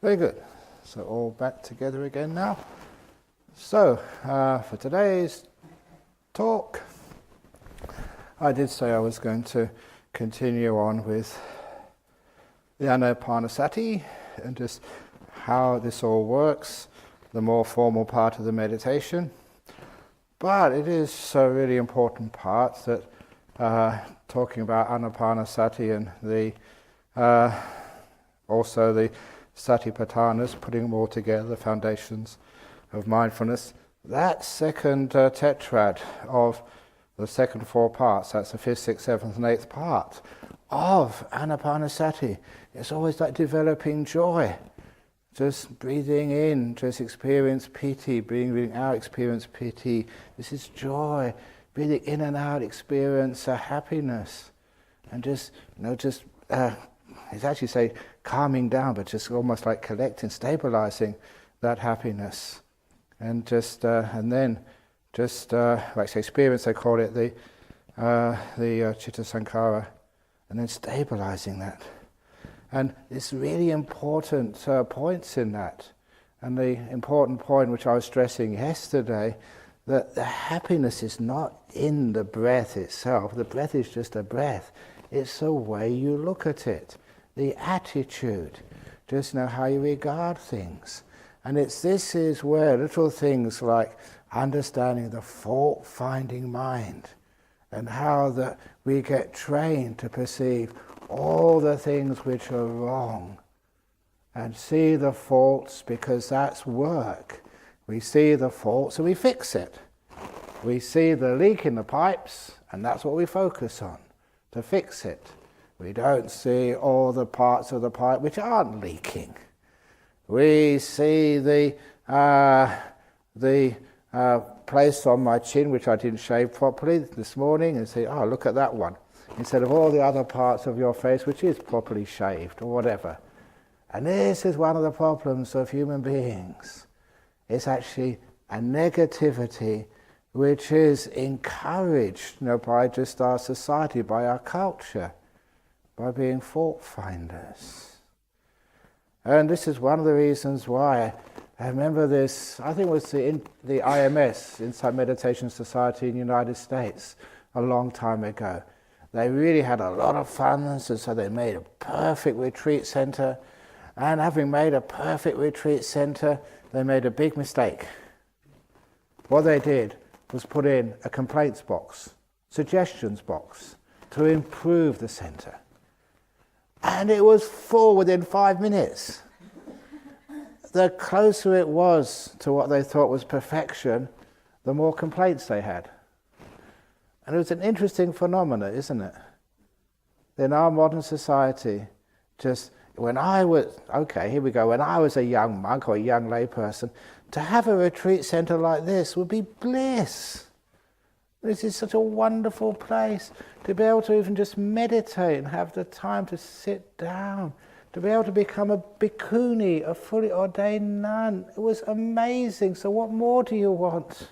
Very good. So all back together again now. So for today's talk, I did say I was going to continue on with the Anapanasati and just how this all works, the more formal part of the meditation. But it is a really important part that talking about Anapanasati and the also the Satipatthanas, putting them all together, the foundations of mindfulness. That second tetrad of the second four parts, that's the fifth, sixth, seventh and eighth part of Anapanasati. It's always like developing joy. Just breathing in, just experience piti, breathing out, experience piti. This is joy. Breathing in and out, experience happiness. And just, it's actually say calming down, but just almost like collecting, stabilizing that happiness. And just, and then just, like say experience, they call it the Chitta Sankhara, and then stabilizing that. And it's really important points in that. And the important point which I was stressing yesterday, that the happiness is not in the breath itself. The breath is just a breath. It's the way you look at it, the attitude, just know how you regard things. And this is where little things like understanding the fault-finding mind and how that we get trained to perceive all the things which are wrong and see the faults, because that's work. We see the faults and we fix it. We see the leak in the pipes and that's what we focus on, to fix it. We don't see all the parts of the pipe which aren't leaking. We see the place on my chin which I didn't shave properly this morning and say, oh, look at that one, instead of all the other parts of your face which is properly shaved or whatever. And this is one of the problems of human beings. It's actually a negativity which is encouraged, by just our society, by our culture, by being fault finders. And this is one of the reasons why I remember this, I think it was the IMS, Insight Meditation Society in the United States, a long time ago. They really had a lot of funds, and so they made a perfect retreat center. And having made a perfect retreat center, they made a big mistake. What they did was put in a complaints box, suggestions box, to improve the center. And it was full within 5 minutes. The closer it was to what they thought was perfection, the more complaints they had. And it was an interesting phenomenon, isn't it? In our modern society, just when I was a young monk or a young layperson, to have a retreat center like this would be bliss. This is such a wonderful place to be able to even just meditate and have the time to sit down, to be able to become a bhikkhuni, a fully ordained nun. It was amazing. So what more do you want?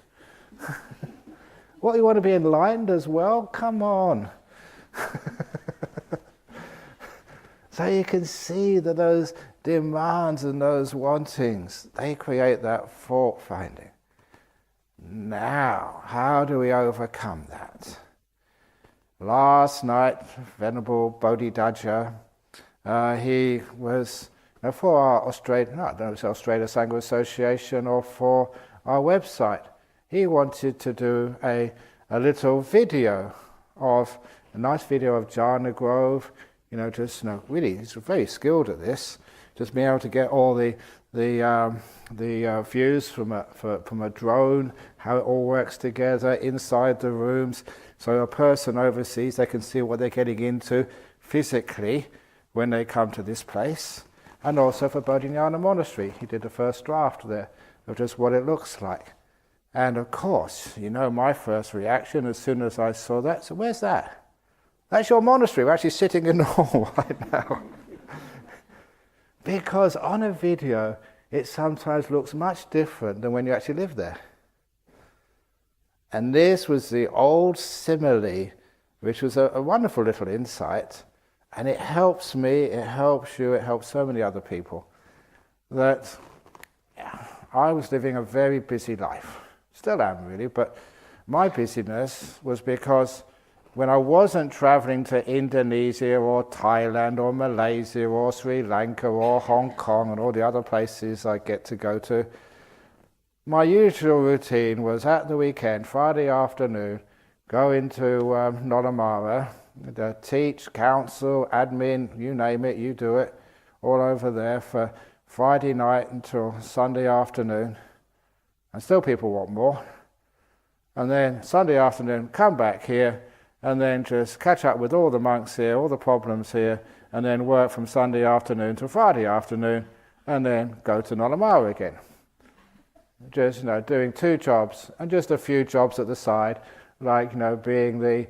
What, you want to be enlightened as well? Come on. So you can see that those demands and those wantings, they create that fault finding. Now, how do we overcome that? Last night, Venerable Bodhidharma, he was, for our Australia Sangha Association or for our website, he wanted to do a little video a nice video of Jhana Grove, really, he's very skilled at this, just being able to get all the views from a drone, how it all works together inside the rooms, so a person overseas, they can see what they're getting into physically when they come to this place. And also for Bodhinyana Monastery, he did the first draft there of just what it looks like. And of course, my first reaction as soon as I saw that, so where's that? That's your monastery. We're actually sitting in the hall right now. Because on a video, it sometimes looks much different than when you actually live there. And this was the old simile, which was a wonderful little insight. And it helps me, it helps you, it helps so many other people. that I was living a very busy life. Still am really, but my busyness was because when I wasn't traveling to Indonesia or Thailand or Malaysia or Sri Lanka or Hong Kong and all the other places I get to go to, my usual routine was at the weekend, Friday afternoon, go into Nollamara, teach, counsel, admin, you name it, you do it, all over there for Friday night until Sunday afternoon. And still people want more. And then Sunday afternoon, come back here, and then just catch up with all the monks here, all the problems here, and then work from Sunday afternoon to Friday afternoon, and then go to Nollamara again. Just, doing 2 jobs, and just a few jobs at the side, like, being the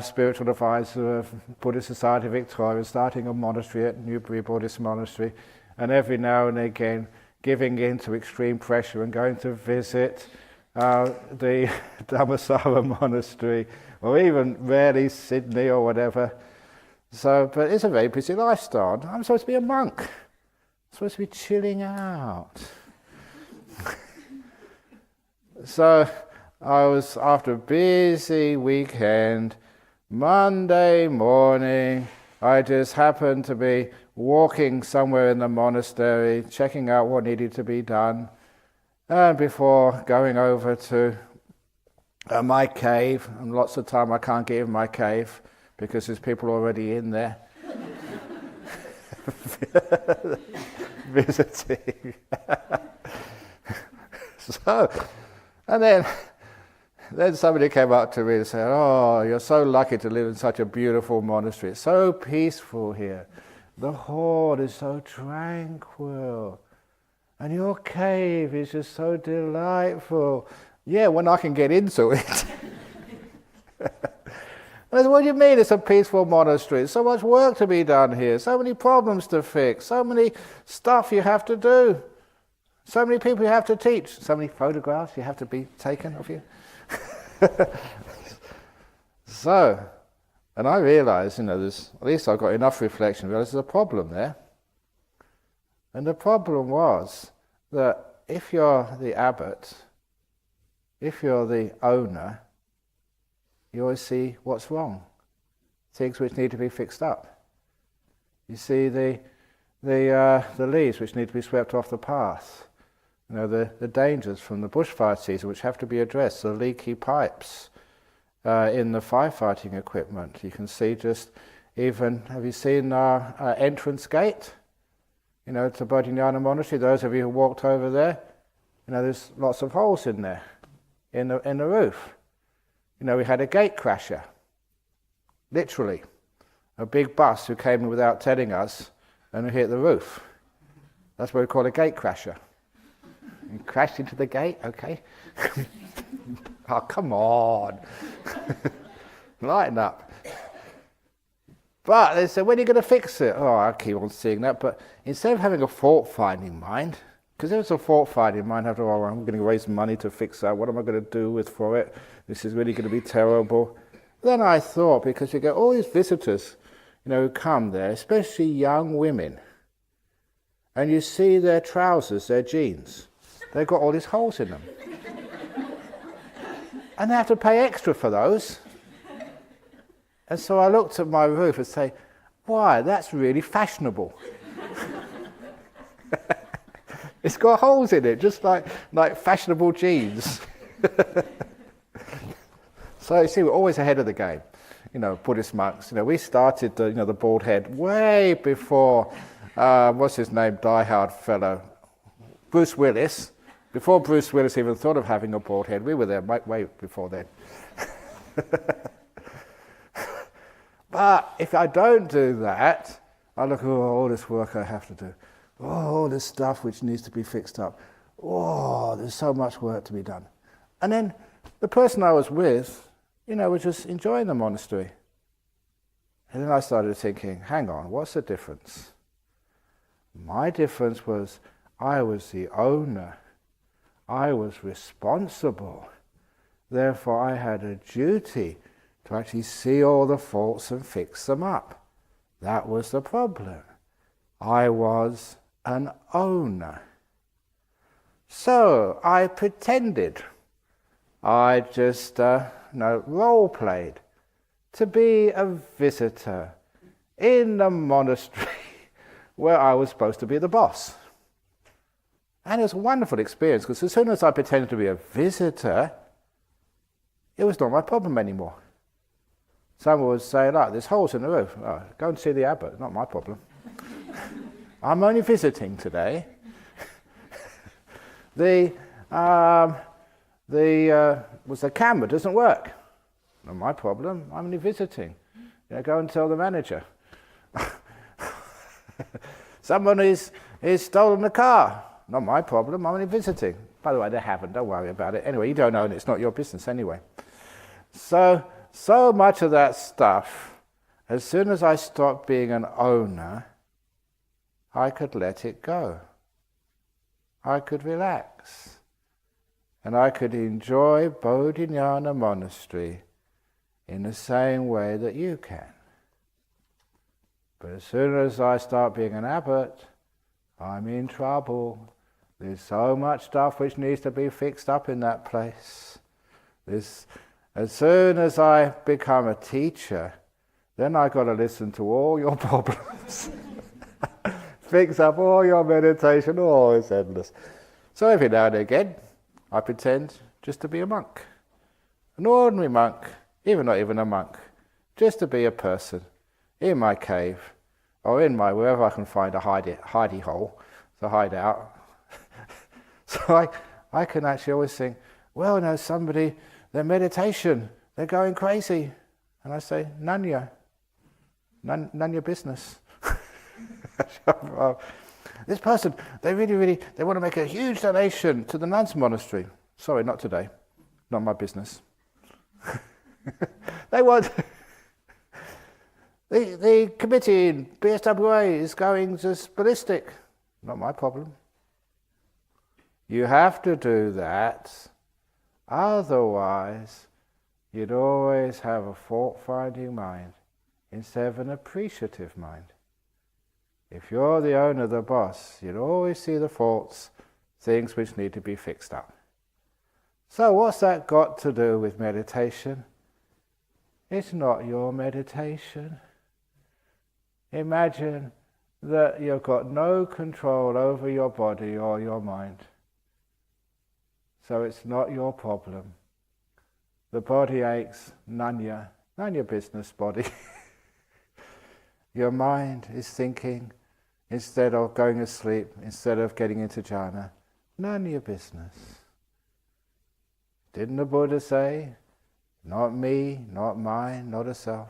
spiritual advisor of Buddhist Society Victoria, starting a monastery at Newbury Buddhist Monastery, and every now and again giving in to extreme pressure and going to visit the Dhammasara Monastery, or even rarely Sydney or whatever. So, but it's a very busy lifestyle. I'm supposed to be a monk. I'm supposed to be chilling out. So I was, after a busy weekend, Monday morning, I just happened to be walking somewhere in the monastery, checking out what needed to be done, and before going over to my cave, and lots of time I can't get in my cave because there's people already in there visiting. So, and then somebody came up to me and said, "Oh, you're so lucky to live in such a beautiful monastery. It's so peaceful here. The hall is so tranquil. And your cave is just so delightful." Yeah, when I can get into it. I said, "What do you mean it's a peaceful monastery? So much work to be done here, so many problems to fix, so many stuff you have to do, so many people you have to teach, so many photographs you have to be taken of you." So, and I realised, there's, at least I got enough reflection to realise there's a problem there. And the problem was that if you're the abbot, if you're the owner, you always see what's wrong, things which need to be fixed up. You see the leaves which need to be swept off the path, the dangers from the bushfire season which have to be addressed, the leaky pipes in the firefighting equipment. You can see just even, have you seen our entrance gate? To Bodhinyana Monastery, those of you who walked over there, there's lots of holes in there, in the roof. We had a gate crasher, literally, a big bus who came in without telling us and hit the roof. That's what we call a gate crasher. You crashed into the gate, okay? Oh, come on. Lighten up. But they said, "When are you going to fix it?" Oh, I keep on seeing that. But instead of having a fault-finding mind, because there was a fault-finding mind, after all, I'm going to raise money to fix that. What am I going to do for it? This is really going to be terrible. Then I thought, because you get all these visitors, who come there, especially young women, and you see their trousers, their jeans, they've got all these holes in them. And they have to pay extra for those. And so I looked at my roof and say, "Why, that's really fashionable." It's got holes in it, just like fashionable jeans. So you see, we're always ahead of the game. Buddhist monks. We started the bald head way before, what's his name, diehard fellow, Bruce Willis. Before Bruce Willis even thought of having a bald head, we were there way before then. But if I don't do that, I look at all this work I have to do. All this stuff which needs to be fixed up. Oh, there's so much work to be done. And then the person I was with, was just enjoying the monastery. And then I started thinking, hang on, what's the difference? My difference was I was the owner. I was responsible. Therefore, I had a duty to actually see all the faults and fix them up. That was the problem. I was an owner. So I pretended. I just role played to be a visitor in the monastery where I was supposed to be the boss. And it was a wonderful experience, because as soon as I pretended to be a visitor, it was not my problem anymore. Someone would say, look, there's holes in the roof. Oh, go and see the abbot, not my problem. I'm only visiting today. The camera doesn't work. Not my problem, I'm only visiting. Go and tell the manager. Someone is stolen the car. Not my problem, I'm only visiting. By the way, they haven't, don't worry about it. Anyway, you don't own it, it's not your business anyway. So much of that stuff, as soon as I stopped being an owner, I could let it go. I could relax. And I could enjoy Bodhinyana Monastery in the same way that you can. But as soon as I start being an abbot, I'm in trouble. There's so much stuff which needs to be fixed up in that place. As soon as I become a teacher, then I've got to listen to all your problems. Fix up all your meditation, oh, it's endless. So every now and again, I pretend just to be a monk. An ordinary monk, not even a monk, just to be a person in my cave, or in my, wherever I can find a hidey hole to hide out. So I can actually always think, well, somebody, their meditation, they're going crazy. And I say, none your business. This person, they want to make a huge donation to the nuns' monastery. Sorry, not today. Not my business. They want... The committee in BSWA is going just ballistic. Not my problem. You have to do that. Otherwise, you'd always have a fault-finding mind instead of an appreciative mind. If you're the owner, the boss, you'd always see the faults, things which need to be fixed up. So what's that got to do with meditation? It's not your meditation. Imagine that you've got no control over your body or your mind. So it's not your problem. The body aches, none your business, body. Your mind is thinking instead of going to sleep, instead of getting into jhana. None of your business. Didn't the Buddha say, not me, not mine, not a self?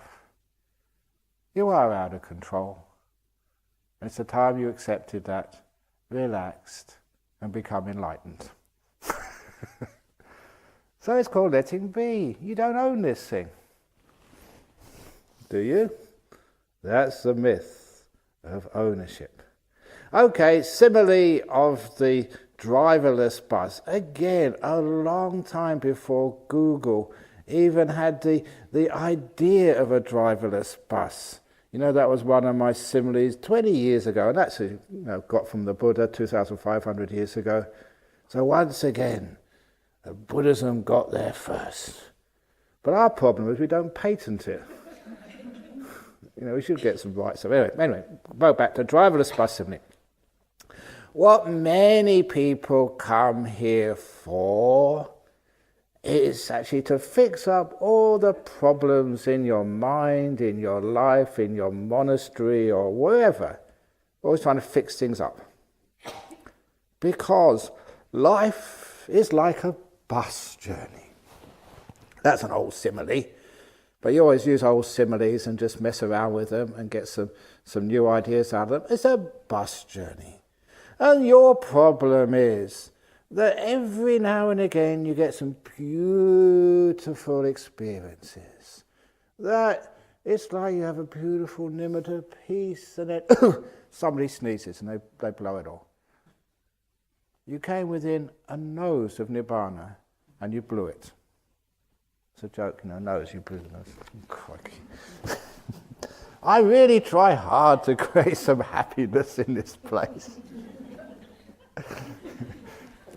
You are out of control. And it's the time you accepted that, relaxed, and become enlightened. So it's called letting be. You don't own this thing. Do you? That's the myth of ownership. Okay, simile of the driverless bus. Again, a long time before Google even had the idea of a driverless bus. That was one of my similes 20 years ago, and that's got from the Buddha 2,500 years ago. So once again, Buddhism got there first. But our problem is we don't patent it. We should get some rights. So anyway, go back to driverless bus simile. What many people come here for is actually to fix up all the problems in your mind, in your life, in your monastery or wherever. Always trying to fix things up. Because life is like a bus journey. That's an old simile. But you always use old similes and just mess around with them and get some new ideas out of them. It's a bus journey. And your problem is that every now and again you get some beautiful experiences. That it's like you have a beautiful nimitta piece and then somebody sneezes and they blow it all. You came within a nose of Nibbana and you blew it. It's a joke, nose, you blew the nose. Crikey. I really try hard to create some happiness in this place.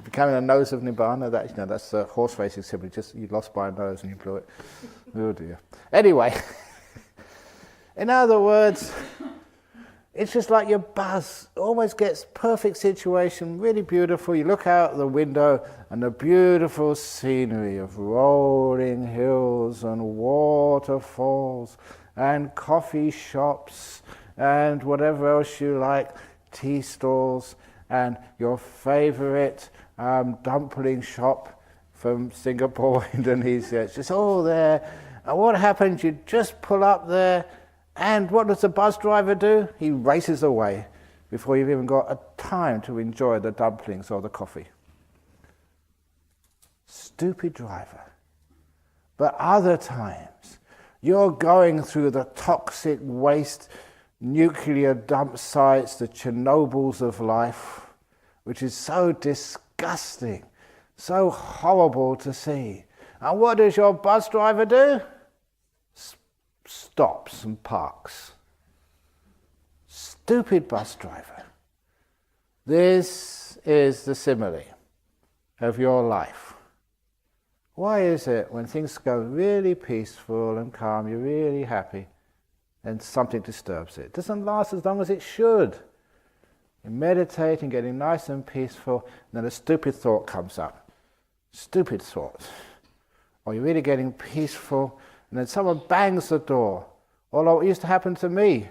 Becoming a nose of Nibbana, that's a horse racing symbol. Just you lost by a nose and you blew it. Oh dear. Anyway, in other words, it's just like your buzz always gets perfect situation, really beautiful. You look out the window and the beautiful scenery of rolling hills and waterfalls and coffee shops and whatever else you like, tea stalls and your favorite dumpling shop from Singapore, Indonesia. It's just all there. And what happens? You just pull up there, and what does the bus driver do? He races away before you've even got a time to enjoy the dumplings or the coffee. Stupid driver. But other times, you're going through the toxic waste nuclear dump sites, the Chernobyls of life, which is so disgusting, so horrible to see. And what does your bus driver do? Stops and parks. Stupid bus driver. This is the simile of your life. Why is it when things go really peaceful and calm, you're really happy, and something disturbs it? It doesn't last as long as it should. You're meditating, getting nice and peaceful, and then a stupid thought comes up. Stupid thought. Or you're really getting peaceful, and then someone bangs the door. Or like what used to happen to me.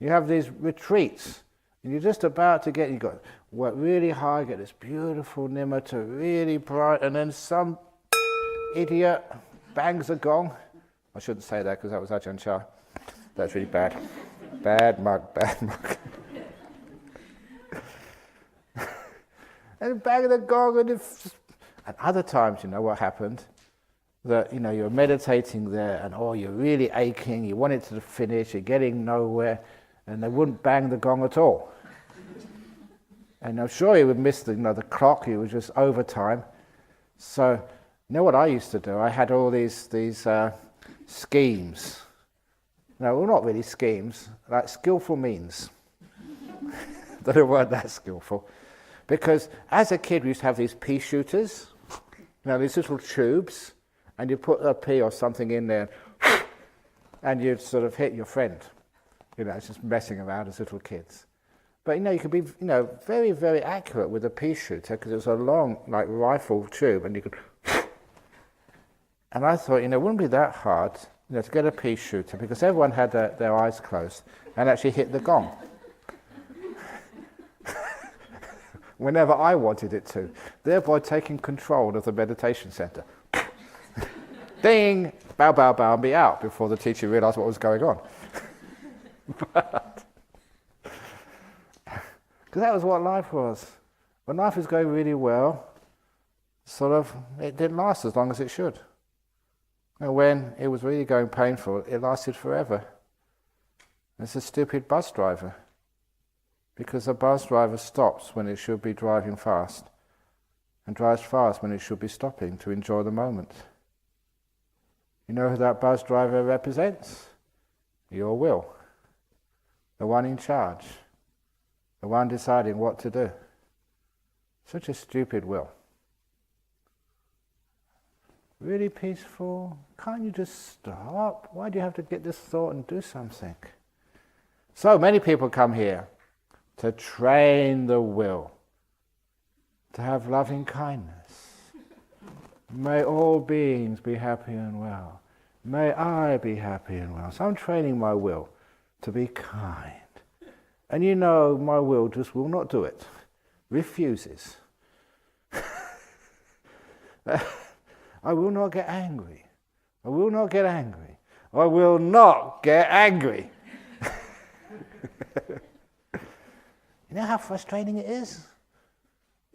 You have these retreats, and you're just about to you work really hard, get this beautiful nimitta, really bright, and then some idiot bangs a gong. I shouldn't say that because that was Ajahn Chah. That's really bad. Bad mug. And bang the gong, and other times, you know what happened? That, you're meditating there, and you're really aching, you want it to finish, you're getting nowhere, and they wouldn't bang the gong at all. And I'm sure you would miss the clock, it was just overtime. So, you know what I used to do? I had all these schemes. No, well, not really schemes, like skillful means. That weren't that skillful. Because as a kid, we used to have these pea shooters, these little tubes, and you put a pea or something in there, and you'd sort of hit your friend. It's just messing around as little kids. But you could be, very, very accurate with a pea shooter because it was a long, rifle tube, and you could. And I thought, it wouldn't be that hard, to get a pea shooter because everyone had their eyes closed and actually hit the gong. Whenever I wanted it to, thereby taking control of the meditation center. Ding! Bow, bow, bow, and be out before the teacher realised what was going on. Because that was what life was. When life was going really well, it didn't last as long as it should. And when it was really going painful, it lasted forever. It's a stupid bus driver. Because the bus driver stops when it should be driving fast, and drives fast when it should be stopping to enjoy the moment. You know who that bus driver represents? Your will. The one in charge. The one deciding what to do. Such a stupid will. Really peaceful. Can't you just stop? Why do you have to get this thought and do something? So many people come here to train the will, to have loving kindness. May all beings be happy and well. May I be happy and well. So I'm training my will to be kind. And my will just will not do it. Refuses. I will not get angry. I will not get angry. I will not get angry. You know how frustrating it is?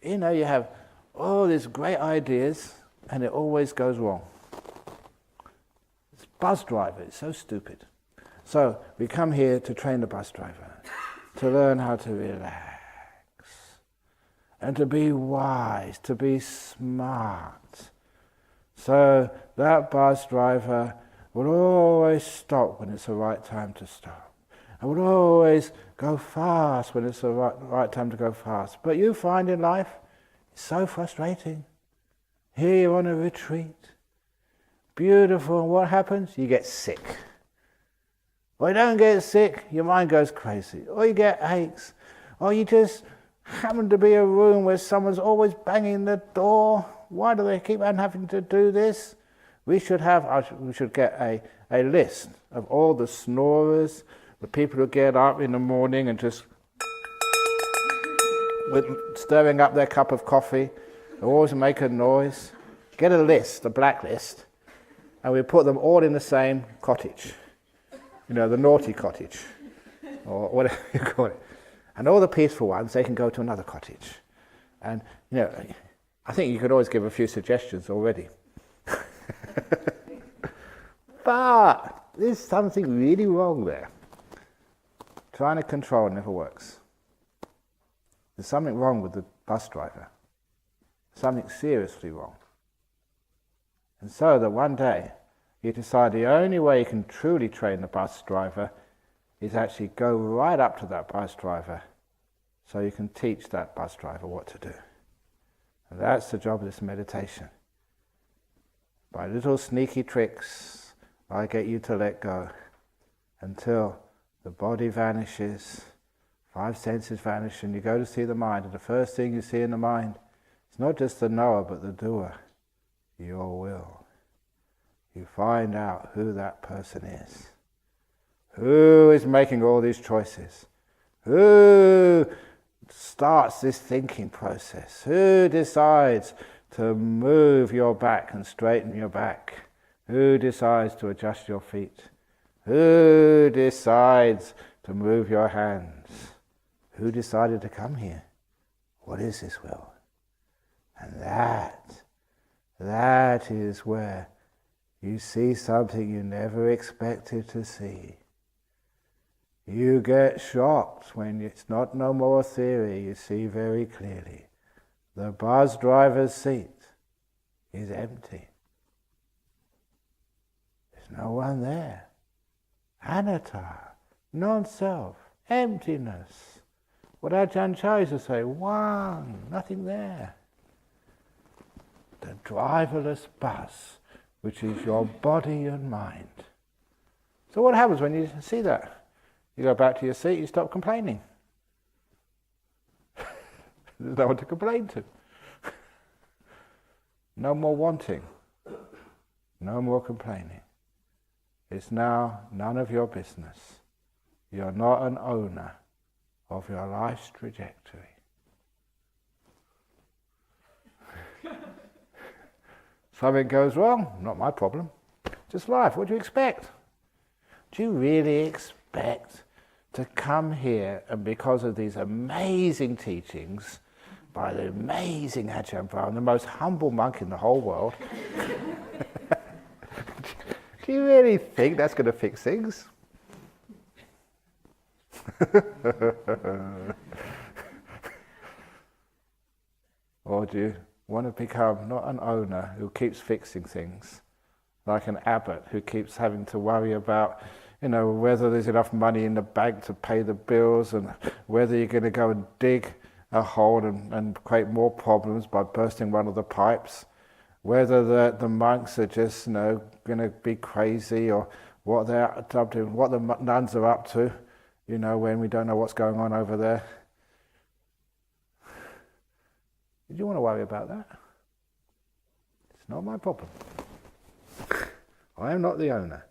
You have all these great ideas and it always goes wrong. This bus driver is so stupid. So we come here to train the bus driver, to learn how to relax, and to be wise, to be smart. So that bus driver will always stop when it's the right time to stop. and would always go fast when it's the right time to go fast. But you find in life, it's so frustrating. Here you're on a retreat, beautiful, and what happens? You get sick. Or you don't get sick, your mind goes crazy. Or you get aches. Or you just happen to be a room where someone's always banging the door. Why do they keep on having to do this? We should get a list of all the snorers, the people who get up in the morning and just stirring up their cup of coffee, they always make a noise. Get a list, a blacklist, and we put them all in the same cottage. You know, the naughty cottage, or whatever you call it. And all the peaceful ones, they can go to another cottage. And, you know, I think you could always give a few suggestions already. But there's something really wrong there. Trying to control never works. There's something wrong with the bus driver. Something seriously wrong. And so that one day, you decide the only way you can truly train the bus driver is actually go right up to that bus driver so you can teach that bus driver what to do. And that's the job of this meditation. By little sneaky tricks, I get you to let go until the body vanishes, 5 senses vanish, and you go to see the mind. And the first thing you see in the mind is not just the knower, but the doer, your will. You find out who that person is. Who is making all these choices? Who starts this thinking process? Who decides to move your back and straighten your back? Who decides to adjust your feet? Who decides to move your hands? Who decided to come here? What is this will? And that is where you see something you never expected to see. You get shocked when it's not no more theory, you see very clearly. The bus driver's seat is empty. There's no one there. Anatta, non-self, emptiness. What Ajahn Chah used to say, one, nothing there. The driverless bus, which is your body and mind. So what happens when you see that? You go back to your seat, you stop complaining. There's no one to complain to. No more wanting. No more complaining. It's now none of your business. You're not an owner of your life's trajectory. Something goes wrong, not my problem. Just life. What do you expect? Do you really expect to come here and because of these amazing teachings by the amazing Ajahn Brahm, the most humble monk in the whole world, do you really think that's going to fix things? Or do you want to become not an owner who keeps fixing things, like an abbot who keeps having to worry about, whether there's enough money in the bank to pay the bills and whether you're going to go and dig a hole and create more problems by bursting one of the pipes, whether the monks are just going to be crazy or what they're up to, what the nuns are up to, when we don't know what's going on over there. Do you want to worry about that? It's not my problem. I am not the owner.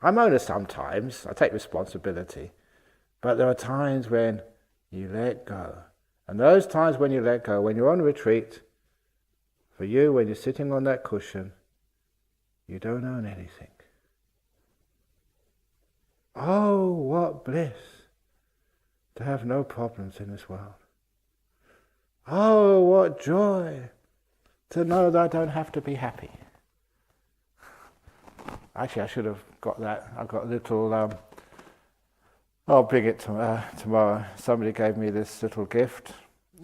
I'm owner sometimes, I take responsibility, but there are times when you let go. And those times when you let go, when you're on retreat, for you, when you're sitting on that cushion, you don't own anything. Oh, what bliss to have no problems in this world. Oh, what joy to know that I don't have to be happy. Actually, I should have got that. I've got a little, I'll bring it tomorrow. Somebody gave me this little gift,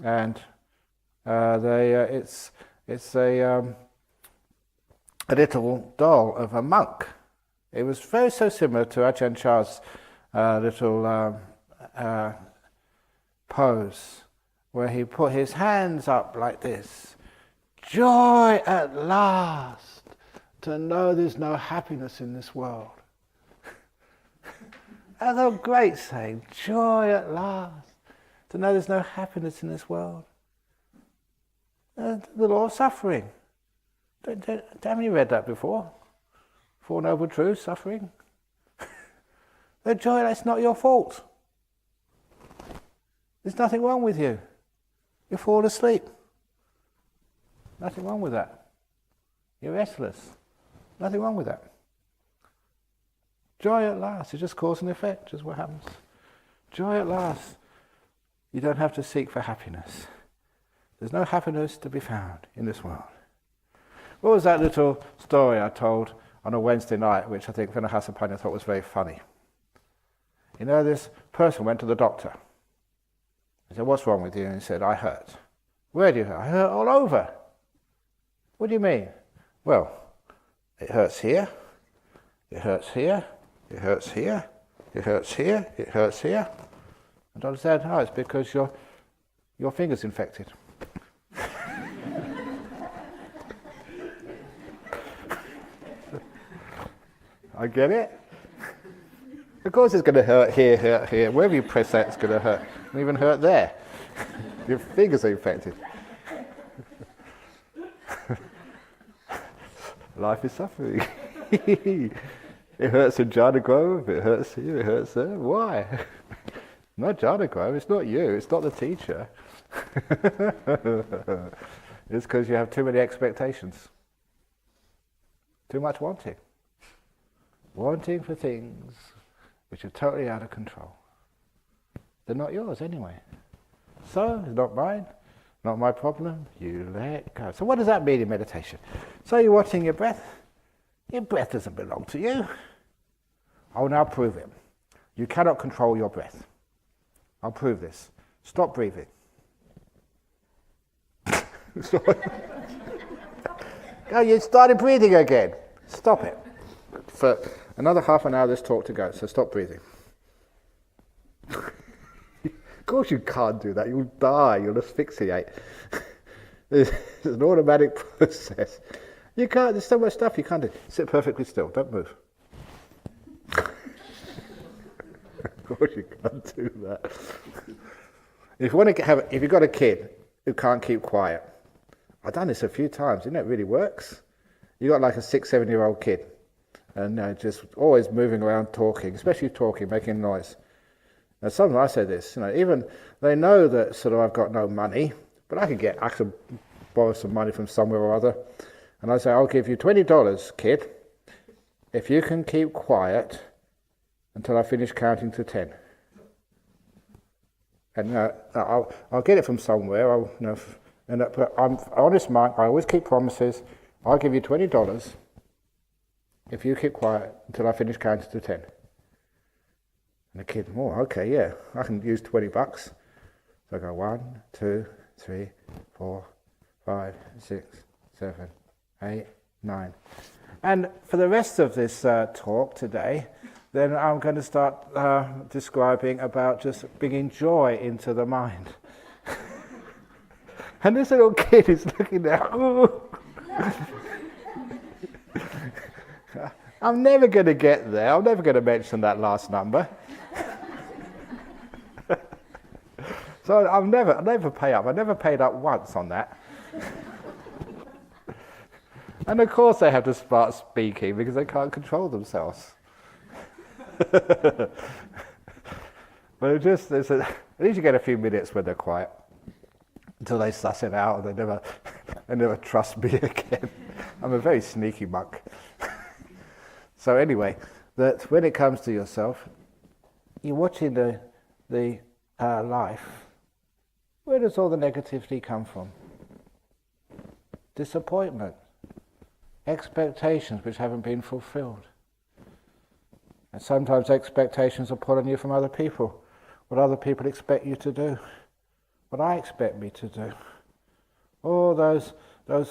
and it's a little doll of a monk. It was so similar to Ajahn Chah's little pose where he put his hands up like this. Joy at last, to know there's no happiness in this world. That's a great saying, joy at last, to know there's no happiness in this world. The law of suffering. Haven't you read that before? Four Noble Truths, suffering. The joy, that's not your fault. There's nothing wrong with you. You fall asleep. Nothing wrong with that. You're restless. Nothing wrong with that. Joy at last is just cause and effect, just what happens. Joy at last. You don't have to seek for happiness. There's no happiness to be found in this world. What was that little story I told on a Wednesday night, which I think Vinahasapanya thought was very funny? You know, this person went to the doctor. He said, what's wrong with you? And he said, I hurt. Where do you hurt? I hurt all over. What do you mean? Well, it hurts here, it hurts here, it hurts here, it hurts here, it hurts here. And the doctor said, oh, it's because your finger's infected. I get it. Of course it's going to hurt here, hurt here. Wherever you press that, it's going to hurt. It'll even hurt there. Your fingers are infected. Life is suffering. It hurts in Jhana Grove, it hurts here, it hurts there. Why? Not Jhana Grove, it's not you, it's not the teacher. It's because you have too many expectations. Too much wanting. Wanting for things which are totally out of control. They're not yours anyway. So, it's not mine, not my problem, you let go. So what does that mean in meditation? So you're watching your breath. Your breath doesn't belong to you. I'll now prove it. You cannot control your breath. I'll prove this. Stop breathing. Oh, you started breathing again. Stop it. For another half an hour this talk to go, so stop breathing. Of course you can't do that, you'll die, you'll asphyxiate. It's an automatic process. You can't, there's so much stuff you can't do. Sit perfectly still, don't move. Of course you can't do that. If you've got a kid who can't keep quiet, I've done this a few times, you know, it really works. You've got like a 6-7-year-old kid, and just always moving around talking, especially talking, making noise. And sometimes I say this, you know, even they know that sort of I've got no money, but I could borrow some money from somewhere or other. And I say, I'll give you $20, kid, if you can keep quiet until I finish counting to 10. And I'll get it from somewhere. But I'm an honest man. I always keep promises. I'll give you $20 if you keep quiet until I finish counting to 10. And the kid, oh, okay, yeah, I can use $20. So I go 1, 2, 3, 4, 5, 6, 7, 8, 9. And for the rest of this talk today, then I'm going to start describing about just bringing joy into the mind. And this little kid is looking there, ooh. I'm never going to get there. I'm never going to mention that last number. So I never pay up. I never paid up once on that. And of course they have to start speaking because they can't control themselves. But at least you get a few minutes when they're quiet until they suss it out and they never trust me again. I'm a very sneaky monk. So anyway, that when it comes to yourself, you're watching the life. Where does all the negativity come from? Disappointment, expectations which haven't been fulfilled. And sometimes expectations are put on you from other people, what other people expect you to do, what I expect me to do. All those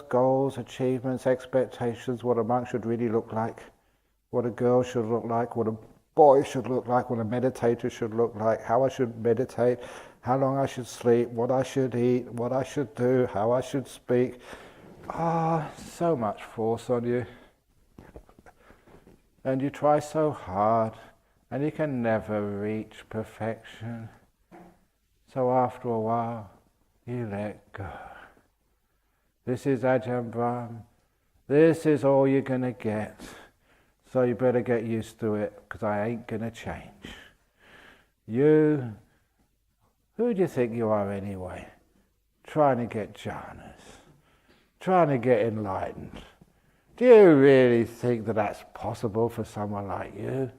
goals, achievements, expectations, what a monk should really look like, what a girl should look like, what a body should look like, what a meditator should look like, how I should meditate, how long I should sleep, what I should eat, what I should do, how I should speak. So much force on you. And you try so hard, and you can never reach perfection. So after a while, you let go. This is Ajahn Brahm. This is all you're going to get. So you better get used to it, because I ain't going to change. You, who do you think you are anyway? Trying to get jhanas, trying to get enlightened. Do you really think that that's possible for someone like you?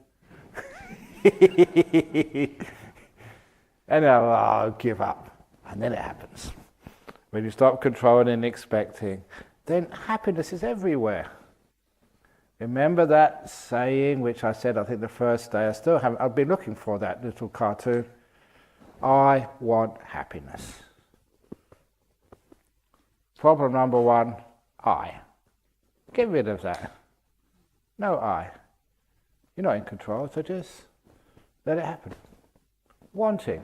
And I'll give up. And then it happens. When you stop controlling and expecting, then happiness is everywhere. Remember that saying, which I said, I think the first day, I've been looking for that little cartoon. I want happiness. Problem number one, I. Get rid of that. No I. You're not in control, so just let it happen. Wanting.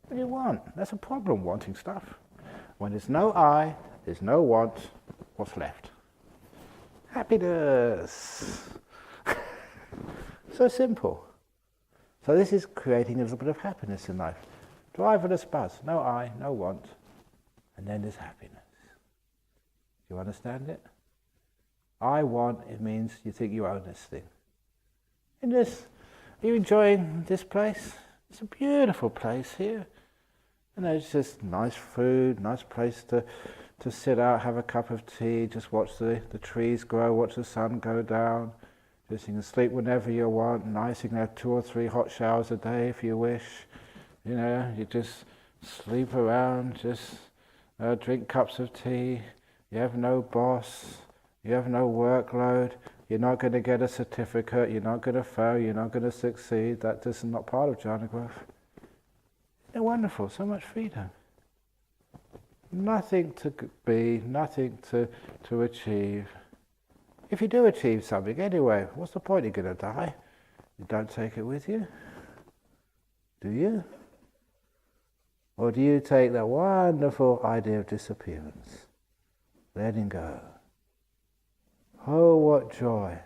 What do you want? That's a problem, wanting stuff. When there's no I, there's no want, what's left? Happiness. So simple. So this is creating a little bit of happiness in life. Driverless bus, no I, no want, and then there's happiness. Do you understand it? I want, it means you think you own this thing. And this, are you enjoying this place? It's a beautiful place here. You know, it's just nice food, nice place to sit out, have a cup of tea, just watch the trees grow, watch the sun go down. Just you can sleep whenever you want. Nice, you can have 2 or 3 hot showers a day if you wish. You know, you just sleep around, just drink cups of tea. You have no boss. You have no workload. You're not going to get a certificate. You're not going to fail. You're not going to succeed. That is not part of jhana growth. They're wonderful. So much freedom. Nothing to be, nothing to achieve. If you do achieve something anyway, what's the point? You're going to die. You don't take it with you. Do you? Or do you take that wonderful idea of disappearance? Letting go. Oh, what joy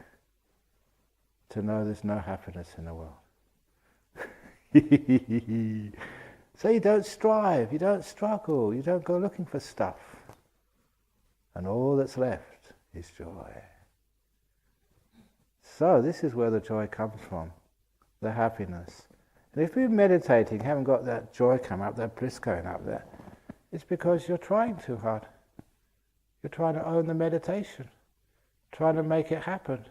to know there's no happiness in the world. So you don't strive, you don't struggle, you don't go looking for stuff. And all that's left is joy. So this is where the joy comes from, the happiness. And if you're meditating, haven't got that joy come up, that bliss going up there, it's because you're trying too hard. You're trying to own the meditation, trying to make it happen,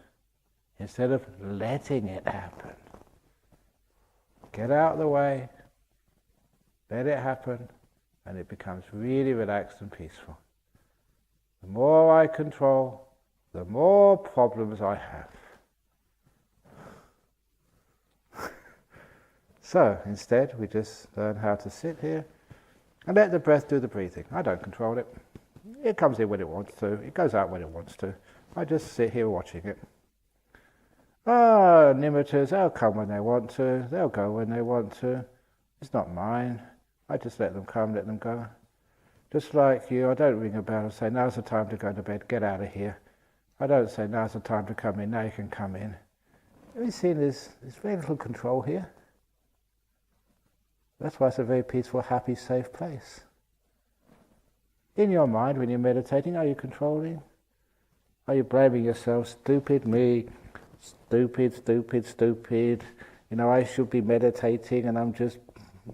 instead of letting it happen. Get out of the way, let it happen, and it becomes really relaxed and peaceful. The more I control, the more problems I have. So, instead, we just learn how to sit here and let the breath do the breathing. I don't control it. It comes in when it wants to. It goes out when it wants to. I just sit here watching it. Nimittas, they'll come when they want to. They'll go when they want to. It's not mine. I just let them come, let them go. Just like you, I don't ring a bell and say, now's the time to go to bed, get out of here. I don't say, now's the time to come in, now you can come in. Have you seen there's very little control here? That's why it's a very peaceful, happy, safe place. In your mind, when you're meditating, are you controlling? Are you blaming yourself? Stupid me, stupid. You know, I should be meditating and I'm just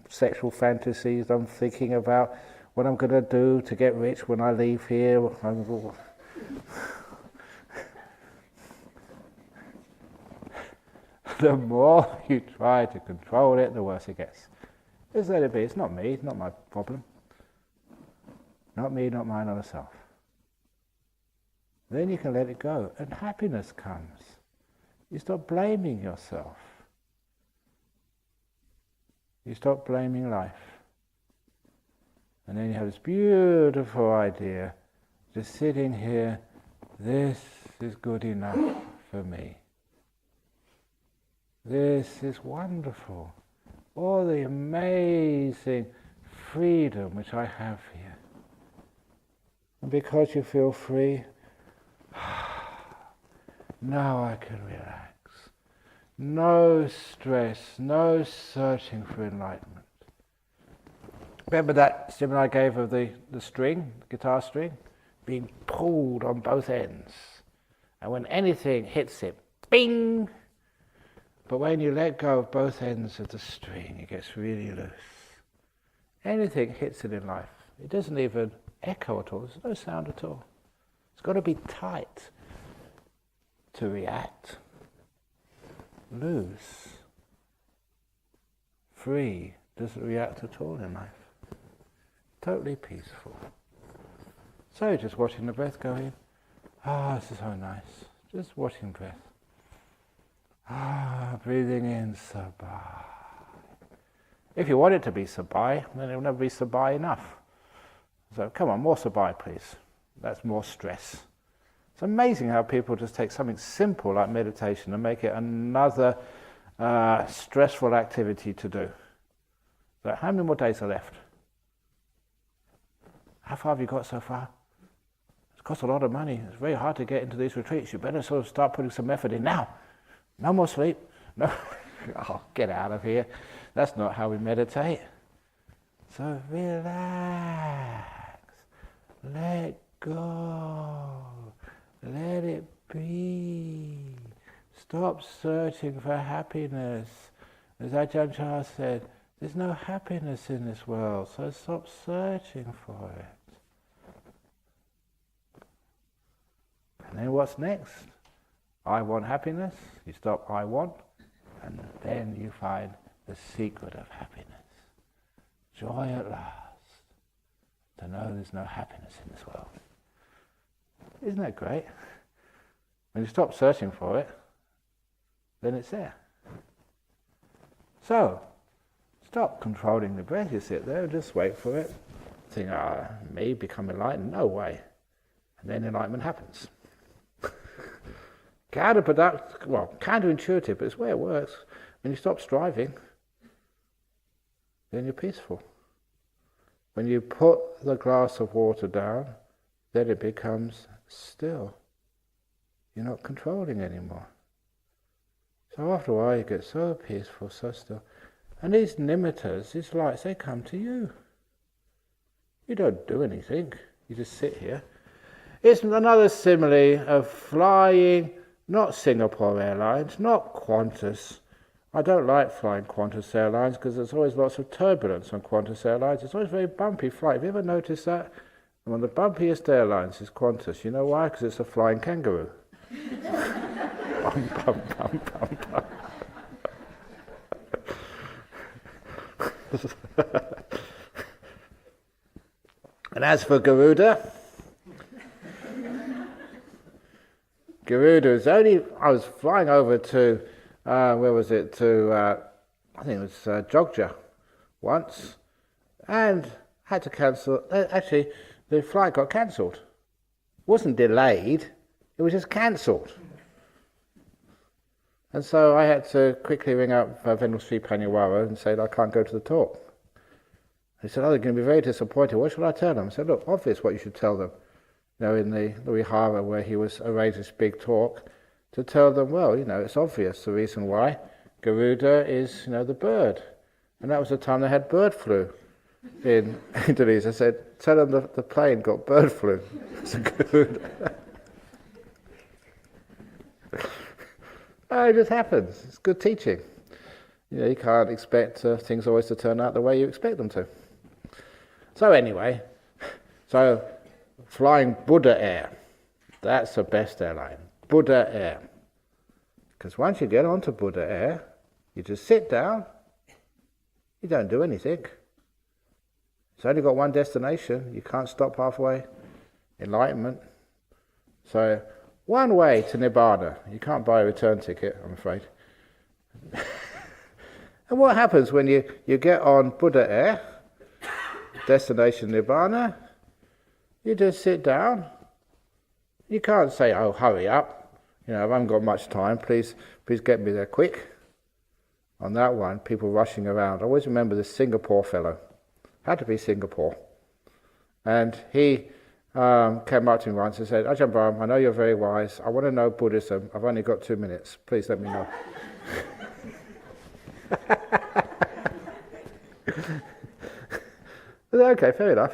sexual fantasies. I'm thinking about what I'm going to do to get rich when I leave here. The more you try to control it, the worse it gets. Just let it be. It's not me. It's not my problem. Not me, not mine, not a self. Then you can let it go, and happiness comes. You stop blaming yourself. You stop blaming life. And then you have this beautiful idea, just sitting here, this is good enough for me. This is wonderful. All the amazing freedom which I have here. And because you feel free, now I can relax. No stress, no searching for enlightenment. Remember that symbol I gave of the string, the guitar string, being pulled on both ends. And when anything hits it, bing! But when you let go of both ends of the string, it gets really loose. Anything hits it in life. It doesn't even echo at all. There's no sound at all. It's got to be tight to react. Loose, free, doesn't react at all in life. Totally peaceful. So just watching the breath go in. This is so nice. Just watching breath. Breathing in, sabai. If you want it to be sabai, then it will never be sabai enough. So come on, more sabai please. That's more stress. It's amazing how people just take something simple like meditation and make it another stressful activity to do. So how many more days are left? How far have you got so far? It costs a lot of money. It's very hard to get into these retreats. You better sort of start putting some effort in now. No more sleep. No. Oh, get out of here. That's not how we meditate. So relax. Let go. Let it be. Stop searching for happiness. As Ajahn Brahm said, there's no happiness in this world, so stop searching for it. And then what's next? I want happiness. You stop I want, and then you find the secret of happiness. Joy at last. To know there's no happiness in this world. Isn't that great? When you stop searching for it, then it's there. So, stop controlling the breath. You sit there, just wait for it. Think, me become enlightened? No way. And then enlightenment happens. Counterintuitive, but it's the way it works. When you stop striving, then you're peaceful. When you put the glass of water down, then it becomes still. You're not controlling anymore. So after a while you get so peaceful, so still. And these nimittas, these lights, they come to you. You don't do anything. You just sit here. It's another simile of flying, not Singapore Airlines, not Qantas. I don't like flying Qantas Airlines because there's always lots of turbulence on Qantas Airlines. It's always a very bumpy flight. Have you ever noticed that? And one of the bumpiest airlines is Qantas. You know why? Because it's a flying kangaroo. Bum, bum, bum, bum, bum. And as for Garuda, I was flying over to, where was it, to, I think it was Jogja once, and had to cancel, actually the flight got cancelled. It wasn't delayed, it was just cancelled. And so I had to quickly ring up Venerable Sri Panyawara and say that I can't go to the talk. He said, they're going to be very disappointed. What should I tell them? I said, look, obvious what you should tell them. You know, in the Vihara where he was arranged this big talk, to tell them, well, it's obvious the reason why. Garuda is, the bird. And that was the time they had bird flu in Indonesia. I said, tell them the plane got bird flu. It's a Garuda. It just happens. It's good teaching. You can't expect things always to turn out the way you expect them to. So anyway, flying Buddha Air, that's the best airline. Buddha Air. Because once you get onto Buddha Air, you just sit down, you don't do anything. It's only got one destination, you can't stop halfway. Enlightenment. So, one way to Nibbana. You can't buy a return ticket, I'm afraid. And what happens when you get on Buddha Air, destination Nibbana, you just sit down. You can't say, hurry up. I haven't got much time, please get me there quick. On that one, people rushing around. I always remember this Singapore fellow. Had to be Singapore. And he came up to me once and said, Ajahn Brahm, I know you're very wise. I want to know Buddhism. I've only got 2 minutes. Please let me know. I said, okay, fair enough.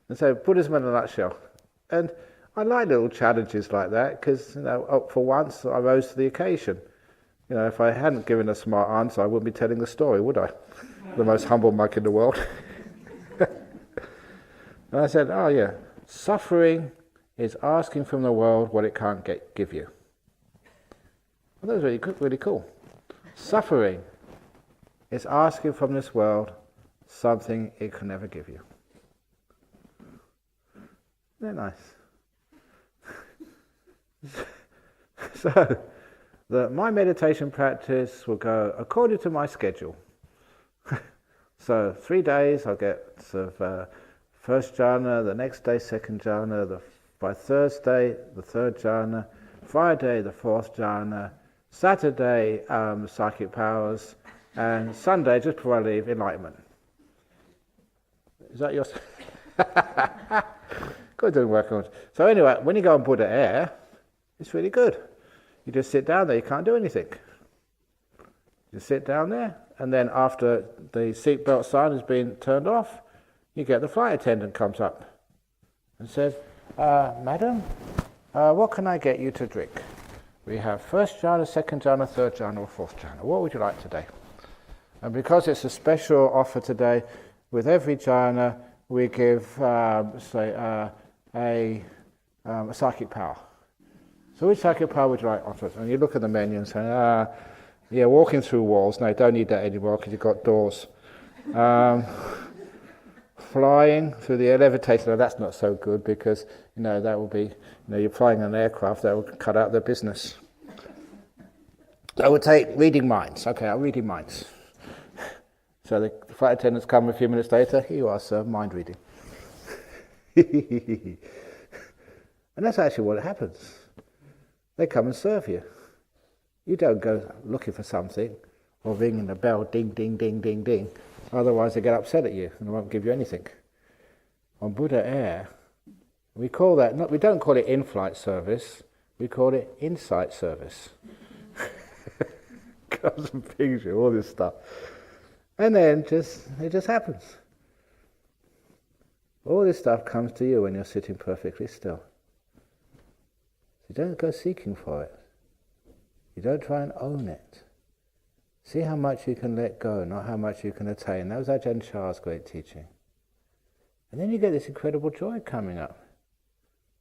And so Buddhism in a nutshell. And I like little challenges like that because, for once I rose to the occasion. If I hadn't given a smart answer, I wouldn't be telling the story, would I? The most humble monk in the world. And I said, oh yeah, suffering is asking from the world what it can't give you. Well, that was really cool. Suffering is asking from this world something it can never give you. Isn't that nice? So, my meditation practice will go according to my schedule. So 3 days I'll get first jhana, the next day second jhana, by Thursday the third jhana, Friday the fourth jhana, Saturday psychic powers, and Sunday, just before I leave, enlightenment. Is that yours? Good, doing work on it. So anyway, when you go on Buddha Air, it's really good. You just sit down there, you can't do anything. You sit down there, and then after the seatbelt sign has been turned off, you get the flight attendant comes up and says, Madam, what can I get you to drink? We have first jhana, second jhana, third jhana, or fourth jhana. What would you like today? And because it's a special offer today, with every jhana we give, a psychic power. So which psychic power would you like offered? And you look at the menu and say, yeah, walking through walls. No, you don't need that anymore because you've got doors. Flying through the air, levitating. No, that's not so good because that will be, you're flying an aircraft that will cut out their business. I would take reading minds. Okay, I'm reading minds. So the flight attendants come a few minutes later. Here you are, sir, mind reading. And that's actually what happens. They come and serve you. You don't go looking for something or ringing the bell, ding, ding, ding, ding, ding. Otherwise they get upset at you and they won't give you anything. On Buddha Air, we call that, we don't call it in-flight service, we call it insight service. Comes and pings you, all this stuff. And then it just happens. All this stuff comes to you when you're sitting perfectly still. You don't go seeking for it. You don't try and own it. See how much you can let go, not how much you can attain. That was Ajahn Chah's great teaching. And then you get this incredible joy coming up.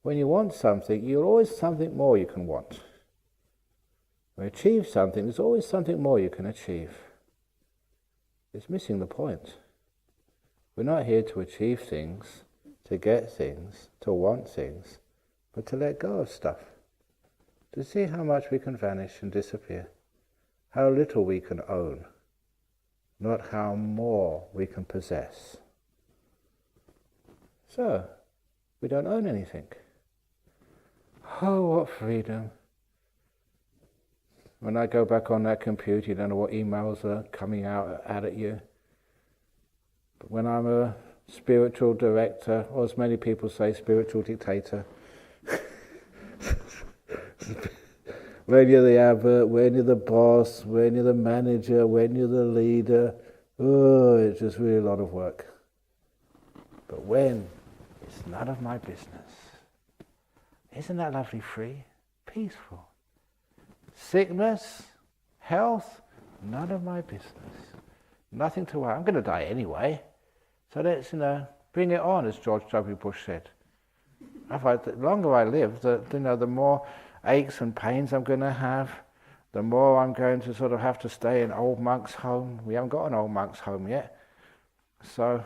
When you want something, you'll always something more you can want. When you achieve something, there's always something more you can achieve. It's missing the point. We're not here to achieve things, to get things, to want things, but to let go of stuff. To see how much we can vanish and disappear. How little we can own, not how more we can possess. So, we don't own anything. Oh, what freedom. When I go back on that computer, you don't know what emails are coming out at you. But when I'm a spiritual director, or as many people say, spiritual dictator, when you're the abbot, when you're the boss, when you're the manager, when you're the leader, it's just really a lot of work. But when it's none of my business, isn't that lovely? Free, peaceful. Sickness, health, none of my business. Nothing to worry. I'm going to die anyway. So let's, bring it on, as George W. Bush said. The longer I live, the more aches and pains I'm going to have, the more I'm going to sort of have to stay in old monks' home. We haven't got an old monks' home yet. So,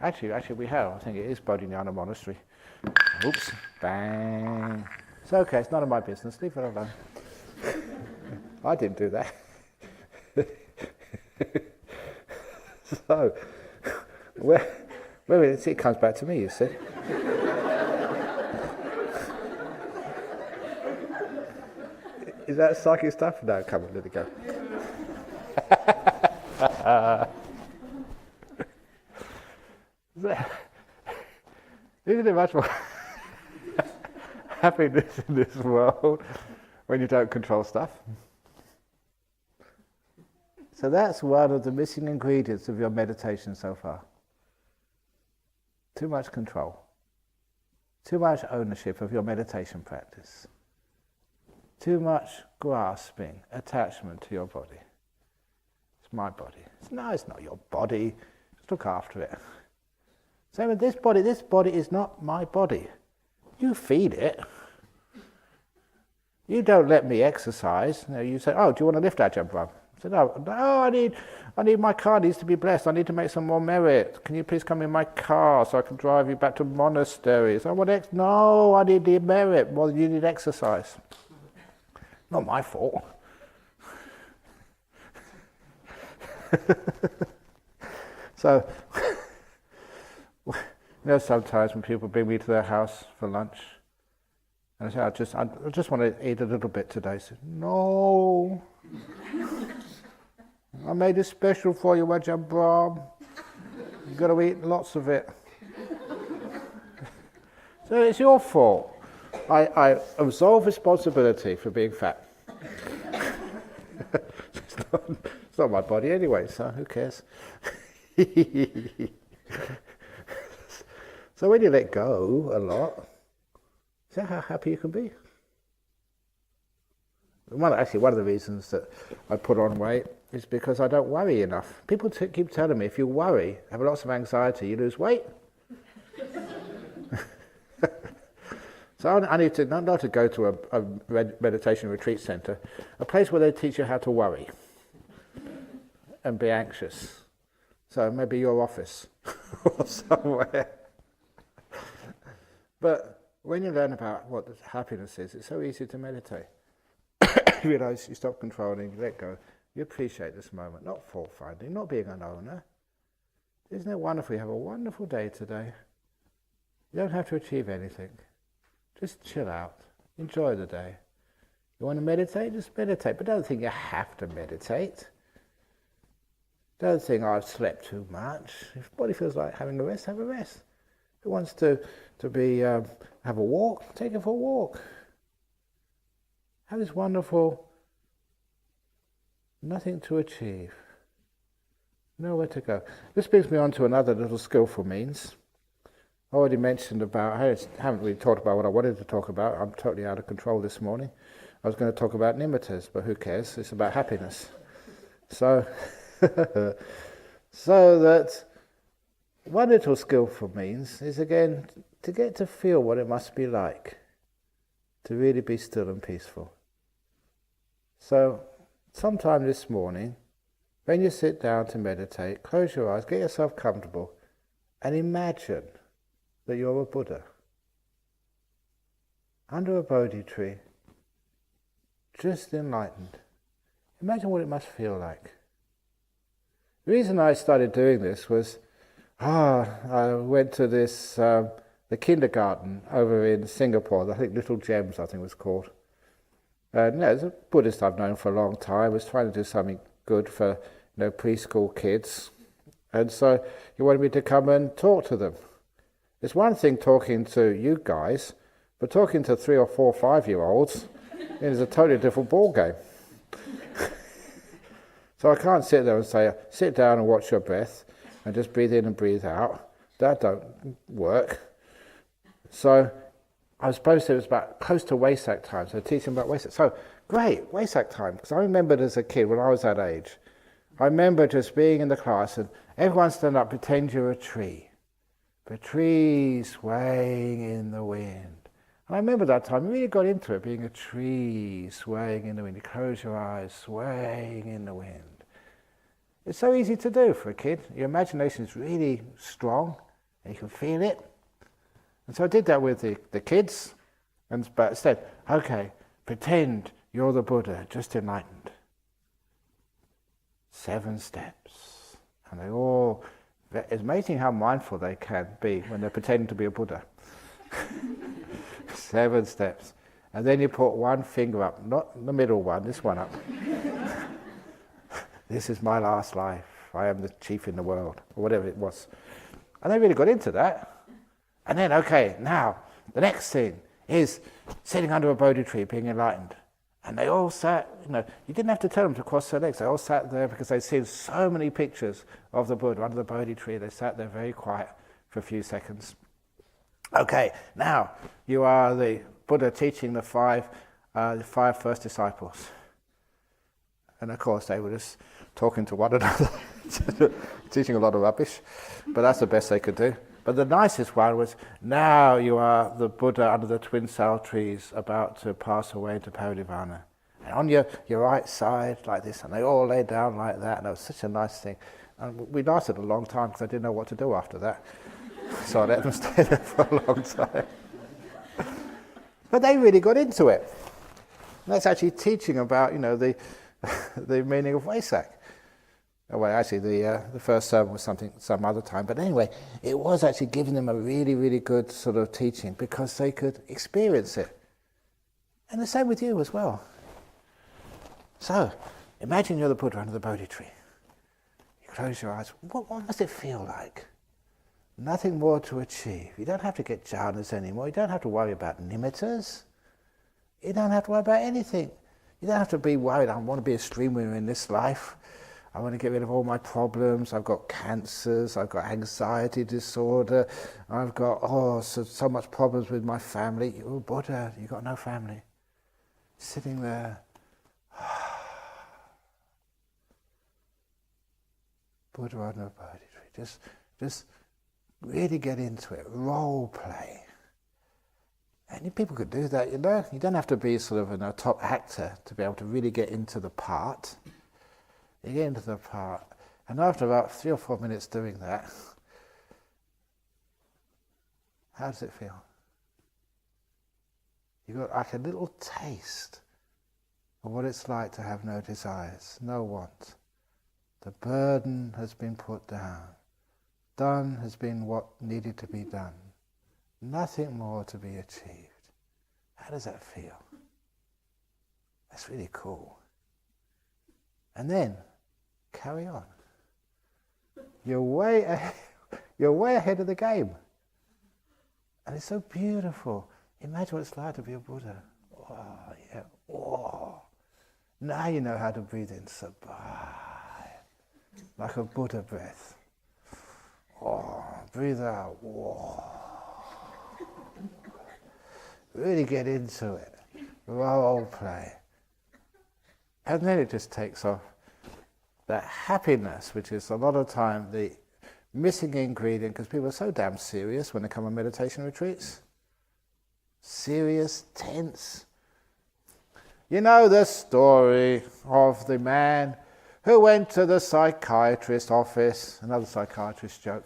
actually we have. I think it is Bodhinyana Monastery. Oops, bang. It's okay, it's none of my business. Leave it alone. I didn't do that. So, it comes back to me, you see. Is that psychic stuff? No, come on, let it go. Isn't it much more happiness in this world when you don't control stuff? So that's one of the missing ingredients of your meditation so far. Too much control. Too much ownership of your meditation practice. Too much grasping, attachment to your body. It's my body. No, it's not your body. Just look after it. Same with this body is not my body. You feed it. You don't let me exercise. You say, oh, do you want to lift, Ajahn Brahm? I said, no, I need my car needs to be blessed. I need to make some more merit. Can you please come in my car so I can drive you back to monasteries? No, I need the merit. Well, you need exercise. Not my fault. So, sometimes when people bring me to their house for lunch, and I say, I just want to eat a little bit today. I said, no. I made it special for you, Ajahn Brahm. You've got to eat lots of it. So it's your fault. I absolve responsibility for being fat. It's not my body anyway, so who cares? So when you let go a lot, see how happy you can be? One of the reasons that I put on weight is because I don't worry enough. People keep telling me if you worry, have lots of anxiety, you lose weight. So I need to not to go to a meditation retreat centre, a place where they teach you how to worry and be anxious. So maybe your office or somewhere. But when you learn about what happiness is, it's so easy to meditate. You realise you stop controlling, you let go, you appreciate this moment, not fault finding, not being an owner. Isn't it wonderful? You have a wonderful day today. You don't have to achieve anything. Just chill out, enjoy the day. You want to meditate? Just meditate, but don't think you have to meditate. Don't think, oh, I've slept too much. If the body feels like having a rest, have a rest. If it wants to have a walk, take it for a walk. Have this wonderful, nothing to achieve, nowhere to go. This brings me on to another little skillful means. I already mentioned about, I haven't really talked about what I wanted to talk about. I'm totally out of control this morning. I was going to talk about nimittas, but who cares? It's about happiness. So, so that one little skillful means is, again, to get to feel what it must be like to really be still and peaceful. So, sometime this morning, when you sit down to meditate, close your eyes, get yourself comfortable, and imagine that you're a Buddha under a Bodhi tree, just enlightened. Imagine what it must feel like. The reason I started doing this was, I went to this the kindergarten over in Singapore. I think Little Gems, I think it was called. It's a Buddhist I've known for a long time. Was trying to do something good for preschool kids, and so he wanted me to come and talk to them. It's one thing talking to you guys, but talking to 3 or 4 5-year-olds is a totally different ball game. So I can't sit there and say, sit down and watch your breath and just breathe in and breathe out. That don't work. So I was supposed to, it was about close to Wesak time, so teaching about Wesak. So great, Wesak time, because I remembered as a kid when I was that age, I remember just being in the class and everyone stand up, pretend you're a tree. The tree swaying in the wind. And I remember that time, I really got into it, being a tree swaying in the wind. You close your eyes, swaying in the wind. It's so easy to do for a kid. Your imagination is really strong, and you can feel it. And so I did that with the kids, but said, okay, pretend you're the Buddha, just enlightened. 7 steps. And they all, it's amazing how mindful they can be when they're pretending to be a Buddha. 7 steps. And then you put one finger up, not the middle one, this one up. this is my last life. I am the chief in the world, or whatever it was. And they really got into that. And then, okay, now, the next thing is sitting under a Bodhi tree, being enlightened. And they all sat, you didn't have to tell them to cross their legs. They all sat there because they'd seen so many pictures of the Buddha under the Bodhi tree. They sat there very quiet for a few seconds. Okay, now you are the Buddha teaching the five first disciples. And of course they were just talking to one another, teaching a lot of rubbish. But that's the best they could do. But the nicest one was, now you are the Buddha under the twin sal trees about to pass away into Parinirvana. And on your right side, like this, and they all lay down like that, and it was such a nice thing. And we lasted a long time because I didn't know what to do after that. So I let them stay there for a long time. But they really got into it. And that's actually teaching about, the meaning of Wesak. Well, actually, the first sermon was some other time. But anyway, it was actually giving them a really, really good sort of teaching because they could experience it. And the same with you as well. So, imagine you're the Buddha under the Bodhi tree. You close your eyes. What must it feel like? Nothing more to achieve. You don't have to get jhanas anymore. You don't have to worry about nimittas. You don't have to worry about anything. You don't have to be worried, I want to be a stream winner in this life. I want to get rid of all my problems. I've got cancers. I've got anxiety disorder. I've got, so much problems with my family. You're Buddha. You've got no family. Sitting there. Buddha on the Bodhi tree. Just really get into it. Role play. And people could do that, You don't have to be sort of a top actor to be able to really get into the part. You get into the part, and after about 3 or 4 minutes doing that, how does it feel? You got like a little taste of what it's like to have no desires, no want. The burden has been put down. Done has been what needed to be done. Nothing more to be achieved. How does that feel? That's really cool. And then, carry on. You're way ahead of the game. And it's so beautiful. Imagine what it's like to be a Buddha. Oh, yeah. Oh. Now you know how to breathe in Sabbai. Like a Buddha breath. Oh, breathe out. Oh. Really get into it. Role play. And then it just takes off. That happiness, which is a lot of time the missing ingredient, because people are so damn serious when they come on meditation retreats. Serious, tense. You know the story of the man who went to the psychiatrist's office, another psychiatrist joke,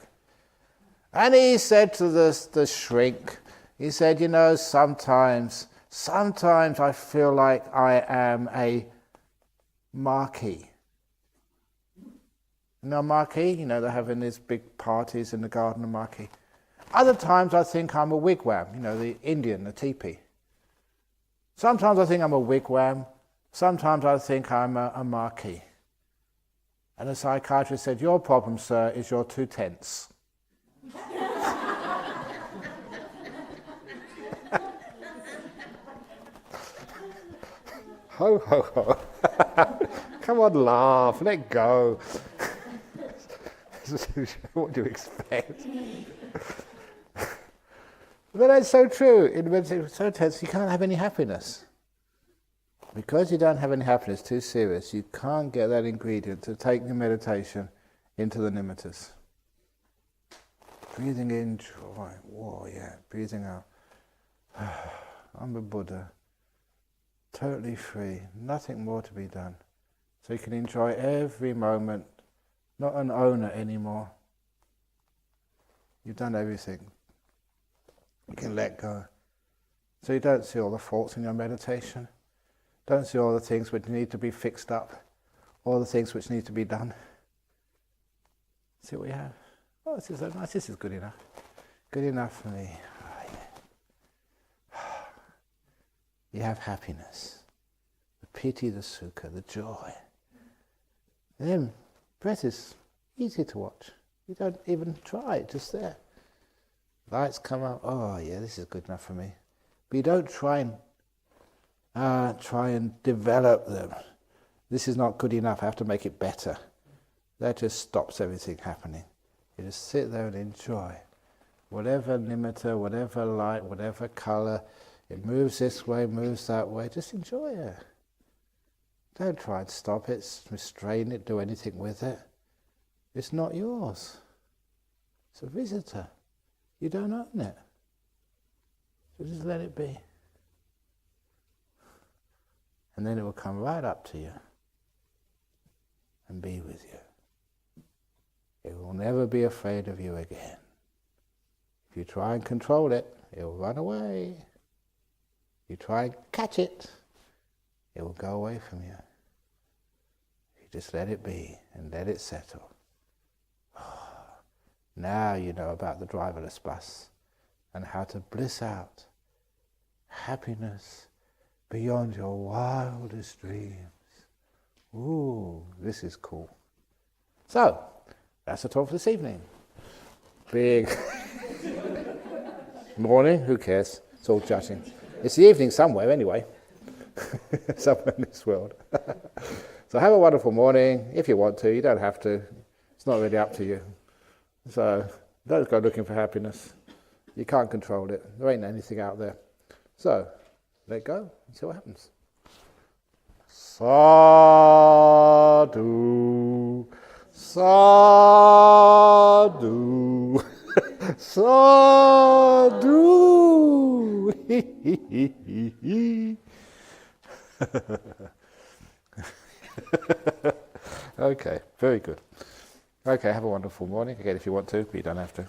and he said to the shrink, he said, sometimes I feel like I am a marquee. Marquee, they're having these big parties in the garden of Marquee. Other times I think I'm a wigwam, the Indian, the teepee. Sometimes I think I'm a wigwam, sometimes I think I'm a marquee. And the psychiatrist said, your problem, sir, is you're 2 tents. Ho, ho, ho. Come on, laugh, let go. What do you expect? But that's so true. In meditation, it's so tense, you can't have any happiness. Because you don't have any happiness, too serious, you can't get that ingredient to take your meditation into the nimittas. Breathing in joy, breathing out. I'm a Buddha, totally free, nothing more to be done. So you can enjoy every moment, not an owner anymore. You've done everything. You can let go. So you don't see all the faults in your meditation. Don't see all the things which need to be fixed up, all the things which need to be done. See what you have. Oh, this is so nice. This is good enough. Good enough for me. Oh, yeah. You have happiness, the piti, the sukha, the joy. And then breath is easy to watch. You don't even try, it's just there. Lights come up, oh yeah, this is good enough for me. But you don't try and develop them. This is not good enough, I have to make it better. That just stops everything happening. You just sit there and enjoy. Whatever limiter, whatever light, whatever colour, it moves this way, moves that way, just enjoy it. Don't try and stop it, restrain it, do anything with it. It's not yours. It's a visitor. You don't own it. So just let it be. And then it will come right up to you and be with you. It will never be afraid of you again. If you try and control it, it will run away. You try and catch it, it will go away from you. You just let it be and let it settle. Now you know about the driverless bus and how to bliss out happiness beyond your wildest dreams. Ooh, this is cool. So, that's the talk for this evening. Big morning, who cares? It's all judging. It's the evening somewhere anyway. Somewhere in this world. So have a wonderful morning. If you want to, you don't have to. It's not really up to you. So don't go looking for happiness. You can't control it. There ain't anything out there. So let go and see what happens. Sadhu, sadhu, sadhu. Okay, very good. Okay, have a wonderful morning. Again, if you want to, but you don't have to.